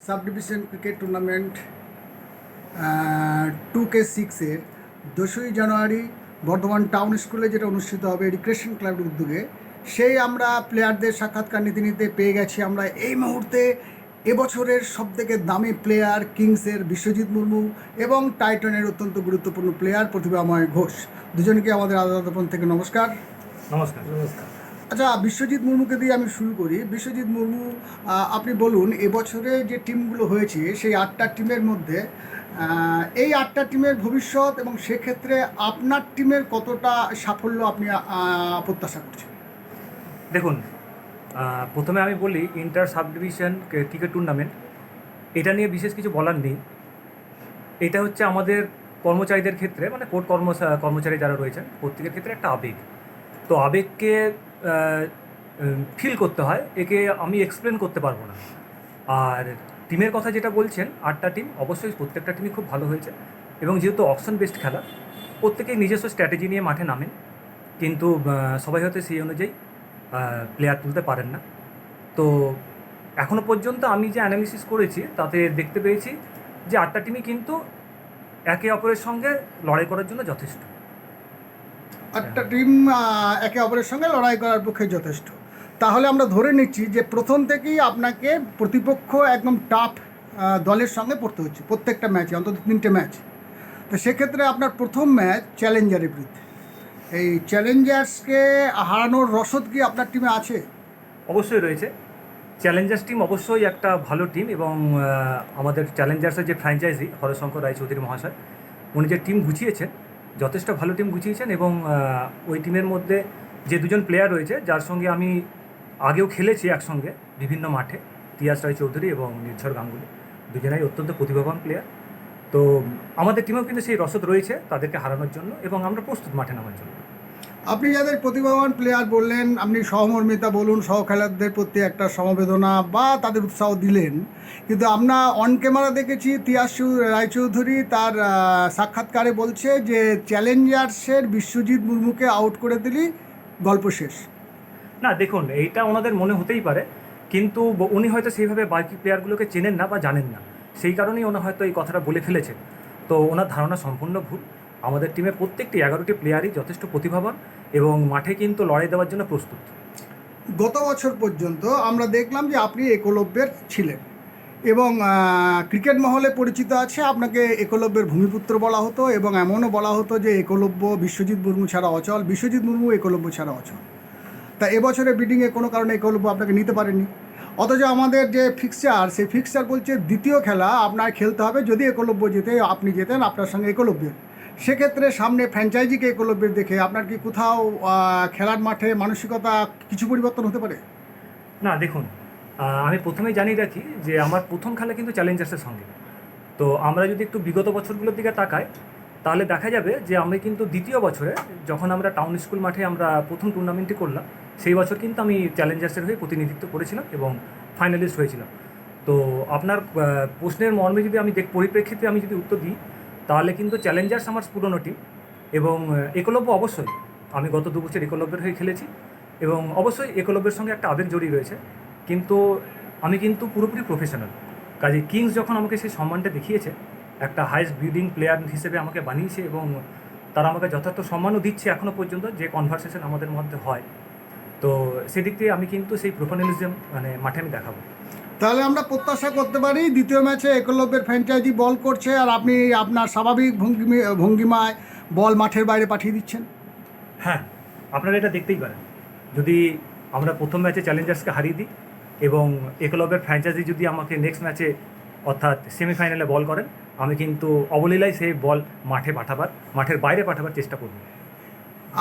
Sub division cricket tournament 2K6-এর 10ই জানুয়ারি Bardhaman town স্কুলে যেটা অনুষ্ঠিত হবে রিক্রিয়েশন ক্লাবের উদ্যোগে, সেই আমরা প্লেয়ারদের সাক্ষাৎকার নিতে নিতে পেয়ে গেছি আমরা এই মুহূর্তে এবছরের সবথেকে দামি প্লেয়ার কিংসের বিশ্বজিৎ মুর্মু এবং টাইটনের অত্যন্ত গুরুত্বপূর্ণ প্লেয়ার প্রতিভাময় ঘোষ। দুজনকে আমাদের আদালতপন থেকে নমস্কার। নমস্কার। নমস্কার। আচ্ছা, বিশ্বজিৎ মুর্মুকে দিয়ে আমি শুরু করি। বিশ্বজিৎ মুর্মু, আপনি বলুন এবছরে যে টিমগুলো হয়েছে সেই 8টা টিমের মধ্যে এই 8টা টিমের ভবিষ্যৎ এবং সেক্ষেত্রে আপনার টিমের কতটা সাফল্য আপনি প্রত্যাশা করছেন? দেখুন, প্রথমে আমি বলি inter sub division cricket tournament এটা নিয়ে বিশেষ কিছু বলার নেই। এটা হচ্ছে আমাদের কর্মচারীদের ক্ষেত্রে, মানে কোর্ট কর্মচারী যারা রয়েছেন প্রত্যেকের ক্ষেত্রে একটা আবেগ। তো আবেগকে ফিল করতে হয়, একে আমি এক্সপ্লেন করতে পারবো না। আর টিমের কথা যেটা বলছেন, 8টা টিম, অবশ্যই প্রত্যেকটা টিমই খুব ভালো হয়েছে এবং যেহেতু অপশন বেসড খেলা, প্রত্যেকেই নিজস্ব স্ট্র্যাটেজি নিয়ে মাঠে নামেন, কিন্তু সবাই হয়তো সেই অনুযায়ী প্লেয়ার তুলতে পারেন না। তো এখনও পর্যন্ত আমি যে অ্যানালিসিস করেছি তাতে দেখতে পেয়েছি যে 8টা টিমই কিন্তু একে অপরের সঙ্গে লড়াই করার জন্য যথেষ্ট। 8টা টিম একে অপরের সঙ্গে লড়াই করার পক্ষে যথেষ্ট। তাহলে আমরা ধরে নিচ্ছি যে প্রথম থেকেই আপনাকে প্রতিপক্ষ একদম টাফ দলের সঙ্গে পড়তে হচ্ছে প্রত্যেকটা ম্যাচে, অন্তত 3টে ম্যাচ। তো সেক্ষেত্রে আপনার প্রথম ম্যাচ চ্যালেঞ্জারের বিরুদ্ধে। এই চ্যালেঞ্জার্সকে হারানোর রসদ কি আপনার টিমে আছে? অবশ্যই রয়েছে। চ্যালেঞ্জার্স টিম অবশ্যই একটা ভালো টিম এবং আমাদের চ্যালেঞ্জার্সের যে ফ্র্যাঞ্চাইজি হরশঙ্কর রায়চৌধুরী মহাশয়, উনি যে টিম গুছিয়েছেন যথেষ্ট ভালো টিম গুছিয়েছেন এবং ওই টিমের মধ্যে যে দুজন প্লেয়ার রয়েছে যার সঙ্গে আমি আগেও খেলেছি একসঙ্গে বিভিন্ন মাঠে, তিয়াস রায়চৌধুরী এবং নির্ঝর গাঙ্গুলি, দুজনাই অত্যন্ত প্রতিভাবান প্লেয়ার। তো আমাদের টিমেও কিন্তু সেই রসদ রয়েছে তাদেরকে হারানোর জন্য এবং আমরা প্রস্তুত মাঠে নামার জন্য। আপনি যাদের প্রতিভাবান প্লেয়ার বললেন, আপনি সহমর্মিতা বলুন, সহ খেলোয়াড়দের প্রতি একটা সমবেদনা বা তাদের উৎসাহ দিলেন, কিন্তু আমরা অন ক্যামেরা দেখেছি তিয়াস রায়চৌধুরী তার সাক্ষাৎকারে বলছে যে চ্যালেঞ্জার্সের বিশ্বজিৎ মুর্মুকে আউট করে দিলেই গল্প শেষ। না, দেখুন, এইটা ওনাদের মনে হতেই পারে, কিন্তু উনি হয়তো সেইভাবে বাকি প্লেয়ারগুলোকে চেনেন না বা জানেন না, সেই কারণেই ওনা হয়তো এই কথাটা বলে ফেলেছেন। তো ওনার ধারণা সম্পূর্ণ ভুল। আমাদের টিমে প্রত্যেকটি 11টি প্লেয়ারই যথেষ্ট প্রতিভাবান এবং মাঠে কিন্তু লড়াই দেওয়ার জন্য প্রস্তুত। গত বছর পর্যন্ত আমরা দেখলাম যে আপনি একলব্যের ছিলেন এবং ক্রিকেট মহলে পরিচিত আছে, আপনাকে একলব্যের ভূমিপুত্র বলা হতো এবং এমনও বলা হতো যে একলব্য বিশ্বজিৎ মুর্মু ছাড়া অচল, বিশ্বজিৎ মুর্মু একলব্য ছাড়া অচল। তা এবছরে বিডিংয়ে কোনো কারণে একলব্য আপনাকে নিতে পারেননি, অথচ আমাদের যে ফিক্সচার সেই ফিক্সচার বলছে দ্বিতীয় খেলা আপনার খেলতে হবে, যদি একলব্য জেতে আপনি যেতেন আপনার সঙ্গে একলব্যের। সেক্ষেত্রে সামনে ফ্র্যাঞ্চাইজিকে একলব্যের দেখে আপনার কি কোথাও খেলার মাঠে মানসিকতা কিছু পরিবর্তন হতে পারে? না, দেখুন, আমি প্রথমেই জানিয়ে রাখি যে আমার প্রথম খেলা কিন্তু চ্যালেঞ্জার্সের সঙ্গে। তো আমরা যদি একটু বিগত বছরগুলোর দিকে তাকাই তাহলে দেখা যাবে যে আমি কিন্তু দ্বিতীয় বছরে যখন আমরা টাউন স্কুল মাঠে আমরা প্রথম টুর্নামেন্টটি করলাম, সেই বছর কিন্তু আমি চ্যালেঞ্জার্সের হয়ে প্রতিনিধিত্ব করেছিলাম এবং ফাইনালিস্ট হয়েছিলাম। তো আপনার প্রশ্নের মর্মে যদি আমি পরিপ্রেক্ষিতে আমি যদি উত্তর দিই, তাহলে কিন্তু চ্যালেঞ্জার্স আমার পুরনো টিম এবং একলব্য অবশ্যই আমি গত 2 বছর একলব্যের হয়ে খেলেছি এবং অবশ্যই একলব্যের সঙ্গে একটা আবেগ জড়িয়ে রয়েছে, কিন্তু আমি কিন্তু পুরোপুরি প্রফেশনাল। কাজে কিংস যখন আমাকে সেই সম্মানটা দেখিয়েছে, একটা হাইয়েস্ট বিডিং প্লেয়ার হিসেবে আমাকে বানিয়েছে এবং তারা আমাকে যথার্থ সম্মানও দিচ্ছে এখনও পর্যন্ত, যে কনভারসেশন আমাদের মধ্যে হয়। তো সেদিক দিয়ে আমি কিন্তু সেই প্রফেশনালিজম মানে মাঠে আমি দেখাবো। তাহলে আমরা প্রত্যাশা করতে পারি দ্বিতীয় ম্যাচে একলব্যের ফ্র্যাঞ্চাইজি বল করছে আর আপনি আপনার স্বাভাবিক ভঙ্গিমায় বল মাঠের বাইরে পাঠিয়ে দিচ্ছেন? হ্যাঁ, আপনারা এটা দেখতেই পারেন। যদি আমরা প্রথম ম্যাচে চ্যালেঞ্জার্সকে হারিয়ে দিই এবং একলব্যের ফ্র্যাঞ্চাইজি যদি আমাকে নেক্সট ম্যাচে অর্থাৎ সেমিফাইনালে বল করেন, আমি কিন্তু অবলীলায় সেই বল মাঠের বাইরে পাঠাবার চেষ্টা করব।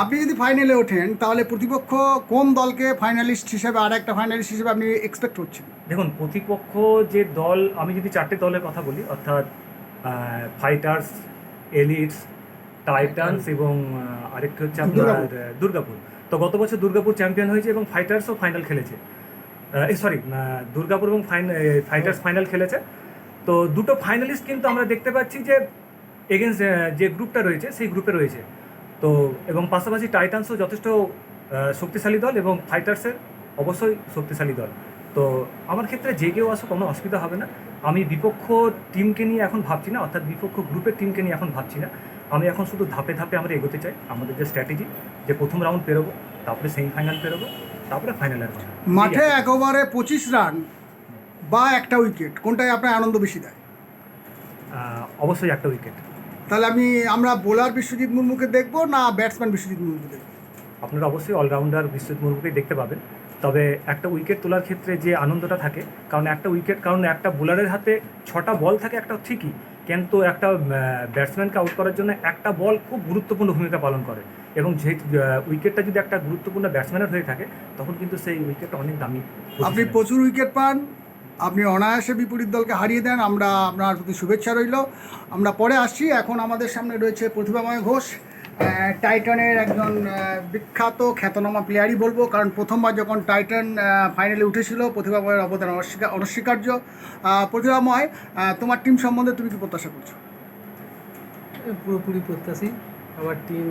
আপনি যদি ফাইনালে ওঠেন তাহলে প্রতিপক্ষ কোন দলকে ফাইনালিস্ট হিসেবে আর একটা ফাইনালিস্ট হিসেবে আপনি এক্সপেক্ট করছেন? দেখুন, প্রতিপক্ষ যে দল, আমি যদি 4টে দলের কথা বলি, অর্থাৎ ফাইটার্স, এলিটস, টাইটান্স এবং আরেকটা হচ্ছে আপনার দুর্গাপুর। তো গত বছর দুর্গাপুর চ্যাম্পিয়ন হয়েছে এবং ফাইটার্সও ফাইনাল খেলেছে। দুর্গাপুর এবং ফাইটার্স ফাইনাল খেলেছে। তো দুটো ফাইনালিস্ট কিন্তু আমরা দেখতে পাচ্ছি যে এগেনস্ট যে গ্রুপটা রয়েছে সেই গ্রুপে রয়েছে। তো এবং পাশাপাশি টাইটান্সও যথেষ্ট শক্তিশালী দল এবং ফাইটার্সের অবশ্যই শক্তিশালী দল। তো আমার ক্ষেত্রে যে কেউ আসুক কোনো অসুবিধা হবে না, আমি বিপক্ষ টিমকে নিয়ে এখন ভাবছি না, অর্থাৎ বিপক্ষ গ্রুপের টিমকে নিয়ে এখন ভাবছি না। আমি এখন শুধু ধাপে ধাপে আমরা এগোতে চাই। আমাদের যে স্ট্র্যাটেজি, যে প্রথম রাউন্ড পেরোবো, তারপরে সেমিফাইনাল পেরোবো, তারপরে ফাইনালের কথা। মাঠে এক ওভারে 25 রান বা একটা উইকেট, কোনটাই আপনার আনন্দ বেশি দেয়? অবশ্যই একটা উইকেট। তাহলে আমরা বোলার বিশ্বজিৎ মুর্মুকে দেখবো না ব্যাটসম্যান বিশ্বজিৎ মুর্মুকে দেখবো? আপনারা অবশ্যই অলরাউন্ডার বিশ্বজিৎ মুর্মুকেই দেখতে পাবেন। তবে একটা উইকেট তোলার ক্ষেত্রে যে আনন্দটা থাকে, কারণ একটা বোলারের হাতে 6টা বল থাকে একটা ঠিকই, কিন্তু একটা ব্যাটসম্যানকে আউট করার জন্য একটা বল খুব গুরুত্বপূর্ণ ভূমিকা পালন করে, এবং যে উইকেটটা যদি একটা গুরুত্বপূর্ণ ব্যাটসম্যানের হয়ে থাকে তখন কিন্তু সেই উইকেটটা অনেক দামি। আপনি প্রচুর উইকেট পান, আপনি অনায়াসে বিপরীত দলকে হারিয়ে দেন, আমরা আপনার প্রতি শুভেচ্ছা রইল। আমরা পরে আসছি। এখন আমাদের সামনে রয়েছে প্রতিভাময় ঘোষ, টাইটানের একজন বিখ্যাত খ্যাতনামা প্লেয়ারই বলবো, কারণ প্রথমবার যখন টাইটান ফাইনালে উঠেছিল প্রতিভাময়ের অবদান অনস্বীকার্য। প্রতিভাময়, তোমার টিম সম্বন্ধে তুমি কি প্রত্যাশা করছো? পুরোপুরি প্রত্যাশী, আমার টিম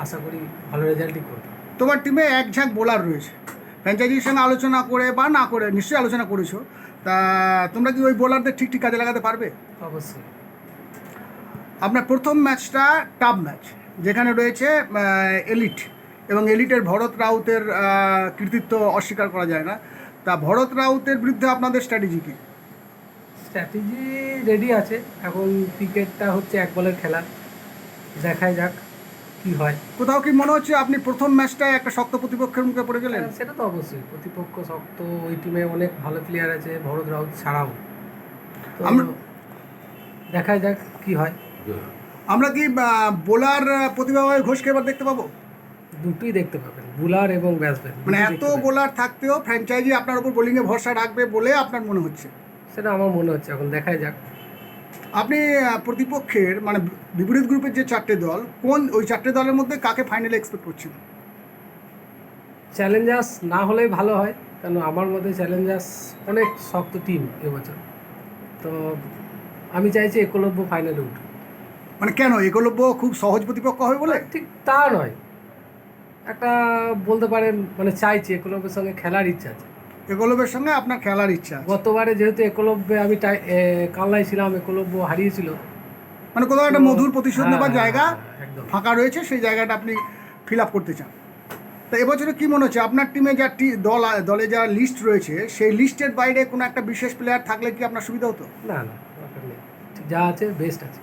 আশা করি ভালো রেজাল্টই করবে। তোমার টিমে এক ঝাঁক বোলার রয়েছে, ফ্র্যাঞ্চাইজির সঙ্গে আলোচনা করে বা না করে নিশ্চয়ই আলোচনা করেছো, তা তোমরা কি ওই বোলারদের ঠিক ঠিক কাজে লাগাতে পারবে? অবশ্যই। আপনার প্রথম ম্যাচটা টাফ ম্যাচ, যেখানে রয়েছে এলিট, এবং এলিটের ভরত রাউতের কৃতিত্ব অস্বীকার করা যায় না। তা ভরত রাউতের বিরুদ্ধে আপনাদের স্ট্র্যাটেজি কী? স্ট্র্যাটেজি রেডি আছে, এখন ক্রিকেটটা হচ্ছে এক বলের খেলা, দেখাই যাক কি হয়। কোথাও কি মনে হচ্ছে আপনি প্রথম ম্যাচটায় একটা শক্ত প্রতিপক্ষের মুখে পড়ে গেলেন? সেটা তো অবশ্যই, প্রতিপক্ষ শক্ত, ওই টিমে অনেক ভালো প্লেয়ার আছে ভরত রাউত ছাড়াও। তো দেখাই যাক কি হয়। আমরা কি বোলার প্রতিভাময় ঘোষকে এবার দেখতে পাবো? দুটোই দেখতে পাবেন, বোলার এবং ব্যাটসম্যান। মানে এত বোলার থাকতেও ফ্র্যাঞ্চাইজি আপনার উপর বোলিংয়ে ভরসা রাখবে বলে আপনার মনে হচ্ছে? সেটা আমার মনে হচ্ছে, এখন দেখাই যাক। আপনি প্রতিপক্ষের মানে বিপরীত গ্রুপের যে 4টে দল, ওই 4টে দলের মধ্যে কাকে ফাইনালে এক্সপেক্ট করছেন? চ্যালেঞ্জার্স না হলেই ভালো হয়, কারণ আমার মধ্যে চ্যালেঞ্জার্স অনেক শক্ত টিম এবছর। তো আমি চাইছি একলব্য ফাইনালে উঠুক। মানে কেন, একলব্য খুব সহজ প্রতিপক্ষ হবে বলে? ঠিক তা নয়, একটা বলতে পারেন মানে চাইছি, একলব্যের সঙ্গে খেলার ইচ্ছা আছে। একলব্যের সঙ্গে আপনার খেলার ইচ্ছা আছে? গতবারে যেহেতু একলব্যে আমি কানলায় ছিলাম, একলব্য হারিয়েছিল, মানে কোথাও একটা মধুর প্রতিশোধ নেবার জায়গা একদম ফাঁকা রয়েছে, সেই জায়গাটা আপনি ফিল আপ করতে চান। তা এবছরে কি মনে হচ্ছে আপনার টিমে যা দলে যা লিস্ট রয়েছে, সেই লিস্টের বাইরে কোনো একটা বিশেষ প্লেয়ার থাকলে কি আপনার সুবিধা হতো? না না, দরকার নেই, যা আছে বেস্ট আছে।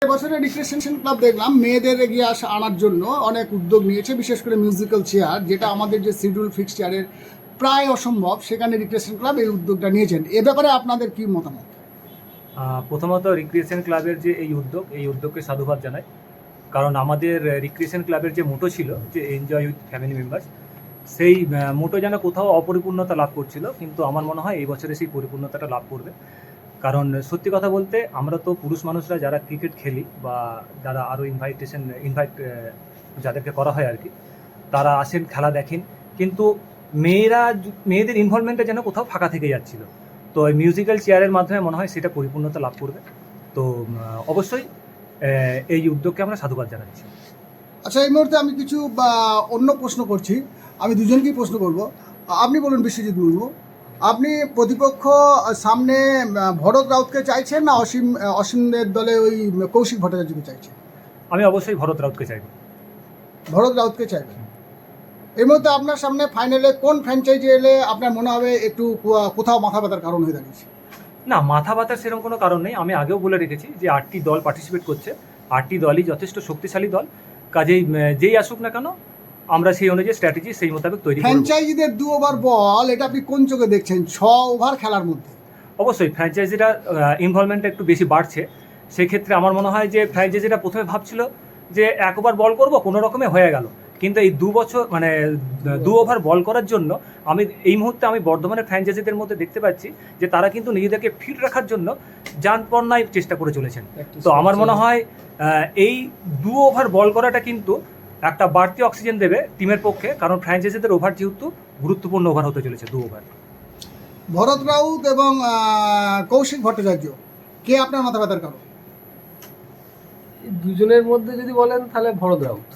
এবছরে রিক্রিয়েশন ক্লাব দেখলাম মেয়েদের এগিয়ে আনার জন্য অনেক উদ্যোগ নিয়েছে, বিশেষ করে মিউজিক্যাল চেয়ার, যেটা আমাদের যে শিডিউল ফিক্সচারের প্রায় অসম্ভব, সেখানে রিক্রিয়েশন ক্লাব এই উদ্যোগটা নিয়েছেন। এ ব্যাপারে আপনাদের কি মতামত? প্রথমত রিক্রিয়েশন ক্লাবের যে এই উদ্যোগকে সাধুবাদ জানাই, কারণ আমাদের রিক্রিয়েশন ক্লাবের যে মোটো ছিল যে এনজয় উইথ ফ্যামিলি মেম্বার্স, সেই মোটো যেন কোথাও অপরিপূর্ণতা লাভ করছিল, কিন্তু আমার মনে হয় এই বছরে সেই পরিপূর্ণতাটা লাভ করবে। কারণ সত্যি কথা বলতে আমরা তো পুরুষ মানুষরা যারা ক্রিকেট খেলি বা যারা আরও ইনভাইট যাদেরকে করা হয় আর কি, তারা আসেন, খেলা দেখেন, কিন্তু মেয়েদের ইনভলভমেন্টটা যেন কোথাও ফাঁকা থেকে যাচ্ছিল। তো এই মিউজিক্যাল চেয়ারের মাধ্যমে মনে হয় সেটা পরিপূর্ণতা লাভ করবে। তো অবশ্যই এই উদ্যোগকে আমরা সাধুবাদ জানাচ্ছি। আচ্ছা, এই মুহূর্তে আমি কিছু অন্য প্রশ্ন করছি, আমি দুজনকেই প্রশ্ন করব। আপনি বলুন বিশ্বজিৎ মুর্মু, আপনি প্রতিপক্ষ সামনে ভরত রাউতকে চাইছেন না অসীমদের দলে ওই কৌশিক ভট্টাচার্যকে চাইছেন? আমি অবশ্যই ভরত রাউতকে চাইব। ভরত রাউতকে চাইবেন। এর মধ্যে আপনার সামনে ফাইনালে কোন ফ্র্যাঞ্চাইজি এলে আপনার মনে হবে একটু কোথাও মাথা ব্যথার কারণ হয়ে দাঁড়িয়েছে? না, মাথা ব্যথার সেরকম কোনো কারণ নেই। আমি আগেও বলে রেখেছি যে 8টি দল পার্টিসিপেট করছে, 8টি দলই যথেষ্ট শক্তিশালী দল, কাজেই যেই আসুক না কেন আমরা সেই অনুযায়ী স্ট্র্যাটেজি সেই মোতাবেক তৈরি করব। ফ্র্যাঞ্চাইজিদের 2 ওভার বল, এটা আপনি কোন চোখে দেখছেন 6 ওভার খেলার মধ্যে? অবশ্যই ফ্র্যাঞ্চাইজিরা ইনভলভমেন্টটা একটু বেশি বাড়ছে। সেক্ষেত্রে আমার মনে হয় যে ফ্র্যাঞ্চাইজিরা প্রথমে ভাবছিল যে 1 ওভার বল করব, কোনো রকমে হয়ে গেল, কিন্তু এই 2 ওভার বল করার জন্য এই মুহূর্তে আমি বর্ধমানের ফ্র্যাঞ্চাইজিদের মধ্যে দেখতে পাচ্ছি যে তারা কিন্তু নিজেদেরকে ফিট রাখার জন্য জানপন্নায় চেষ্টা করে চলেছেন। তো আমার মনে হয় এই 2 ওভার বল করাটা কিন্তু একটা বাড়তি অক্সিজেন দেবে টিমের পক্ষে, কারণ ফ্র্যাঞ্চাইজিদের ওভার যেহেতু গুরুত্বপূর্ণ ওভার হতে চলেছে 2 ওভার। ভরত রাউত এবং কৌশিক ভট্টাচার্য, কে আপনার মাথা ব্যথার কারণ? দুজনের মধ্যে যদি বলেন তাহলে ভরত রাউত।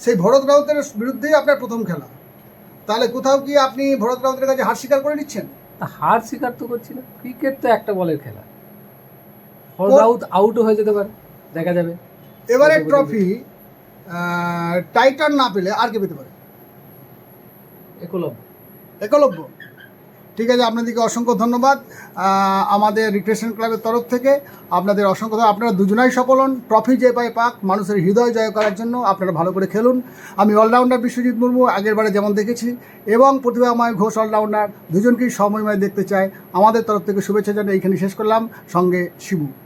সেই ভরত রাউতের বিরুদ্ধেই আপনার প্রথম খেলা, তাহলে কোথাও কি আপনি ভরত রাউতের কাছে হার স্বীকার করে নিচ্ছেন? হার স্বীকার তো করছি না, ক্রিকেট তো একটা বলের খেলা। আউটও হয়ে যেতে পারে, দেখা যাবে। এবারে ট্রফি টাইটান না পেলে আর কে পেতে পারে? একলব্য। ঠিক আছে, আপনাদেরকে অসংখ্য ধন্যবাদ। আমাদের রিক্রিয়েশন ক্লাবের তরফ থেকে আপনাদের অসংখ্য ধন্যবাদ। আপনারা দুজনাই সফল হন, ট্রফি যে পায় পাক, মানুষের হৃদয় জয় করার জন্য আপনারা ভালো করে খেলুন। আমি অলরাউন্ডার বিশ্বজিৎ মুর্মু আগেরবারে যেমন দেখেছি এবং প্রতিভাময় ঘোষ অলরাউন্ডার, দুজনকেই সময়ময় দেখতে চাই। আমাদের তরফ থেকে শুভেচ্ছা জানিয়ে এইখানে শেষ করলাম। সঙ্গে শিবু।